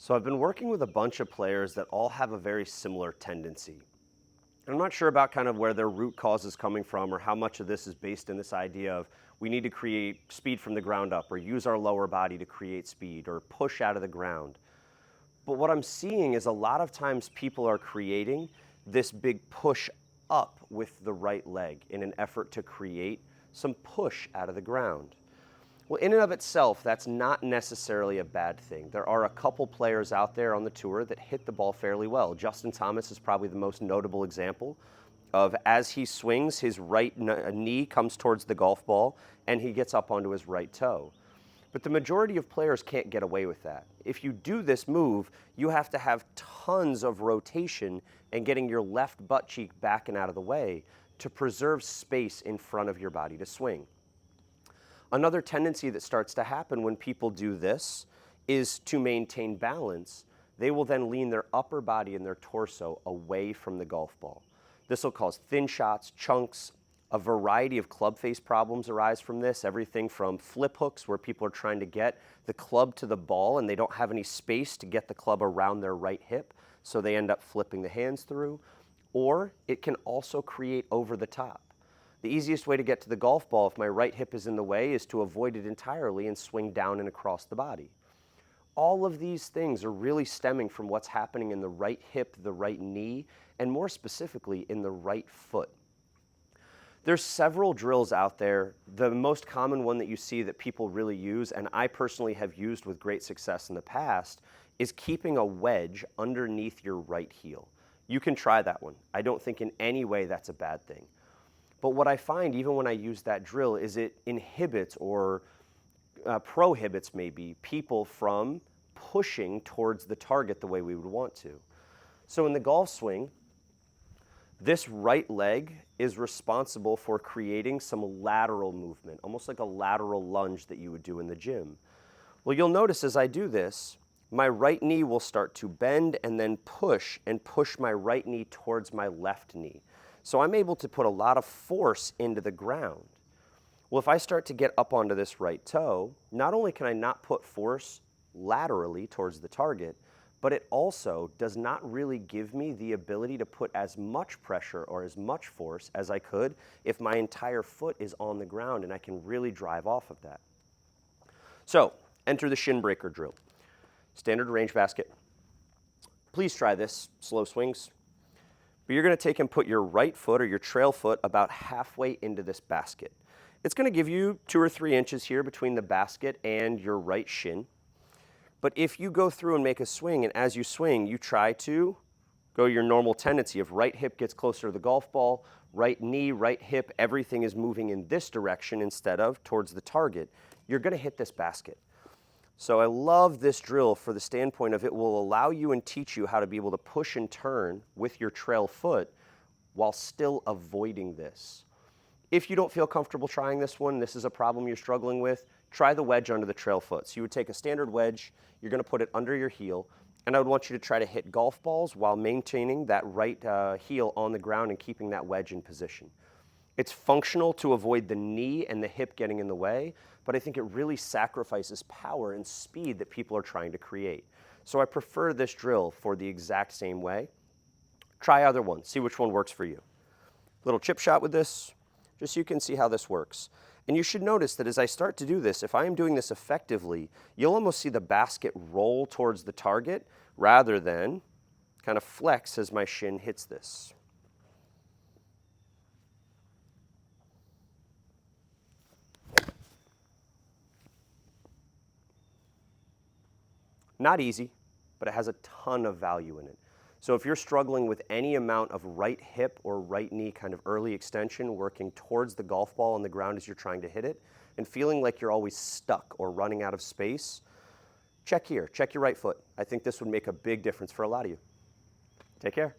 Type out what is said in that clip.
So I've been working with a bunch of players that all have a very similar tendency. And I'm not sure about kind of where their root cause is coming from or how much of this is based in this idea of we need to create speed from the ground up or use our lower body to create speed or push out of the ground. But what I'm seeing is a lot of times people are creating this big push up with the right leg in an effort to create some push out of the ground. Well, in and of itself, that's not necessarily a bad thing. There are a couple players out there on the tour that hit the ball fairly well. Justin Thomas is probably the most notable example of as he swings, his right knee comes towards the golf ball and he gets up onto his right toe. But the majority of players can't get away with that. If you do this move, you have to have tons of rotation and getting your left butt cheek back and out of the way to preserve space in front of your body to swing. Another tendency that starts to happen when people do this is to maintain balance. They will then lean their upper body and their torso away from the golf ball. This will cause thin shots, chunks. A variety of club face problems arise from this, everything from flip hooks where people are trying to get the club to the ball and they don't have any space to get the club around their right hip, so they end up flipping the hands through, or it can also create over the top. The easiest way to get to the golf ball if my right hip is in the way is to avoid it entirely and swing down and across the body. All of these things are really stemming from what's happening in the right hip, the right knee, and more specifically in the right foot. There's several drills out there. The most common one that you see that people really use, and I personally have used with great success in the past, is keeping a wedge underneath your right heel. You can try that one. I don't think in any way that's a bad thing. But what I find even when I use that drill is it inhibits or prohibits maybe people from pushing towards the target the way we would want to. So in the golf swing, this right leg is responsible for creating some lateral movement, almost like a lateral lunge that you would do in the gym. Well, you'll notice as I do this, my right knee will start to bend and then push my right knee towards my left knee. So I'm able to put a lot of force into the ground. Well, if I start to get up onto this right toe, not only can I not put force laterally towards the target, but it also does not really give me the ability to put as much pressure or as much force as I could if my entire foot is on the ground and I can really drive off of that. So, enter the shin breaker drill. Standard range basket. Please try this, slow swings. But you're going to take and put your right foot or your trail foot about halfway into this basket. It's going to give you 2 or 3 inches here between the basket and your right shin. But if you go through and make a swing, and as you swing, you try to go your normal tendency of right hip gets closer to the golf ball, right knee, right hip, everything is moving in this direction instead of towards the target, you're going to hit this basket. So I love this drill for the standpoint of it will allow you and teach you how to be able to push and turn with your trail foot while still avoiding this. If you don't feel comfortable trying this one, this is a problem you're struggling with, try the wedge under the trail foot. So you would take a standard wedge, you're going to put it under your heel, and I would want you to try to hit golf balls while maintaining that right heel on the ground and keeping that wedge in position. It's functional to avoid the knee and the hip getting in the way, but I think it really sacrifices power and speed that people are trying to create. So I prefer this drill for the exact same way. Try either one, see which one works for you. Little chip shot with this, just so you can see how this works. And you should notice that as I start to do this, if I am doing this effectively, you'll almost see the basket roll towards the target rather than kind of flex as my shin hits this. Not easy, but it has a ton of value in it. So if you're struggling with any amount of right hip or right knee kind of early extension working towards the golf ball on the ground as you're trying to hit it and feeling like you're always stuck or running out of space, check here, check your right foot. I think this would make a big difference for a lot of you. Take care.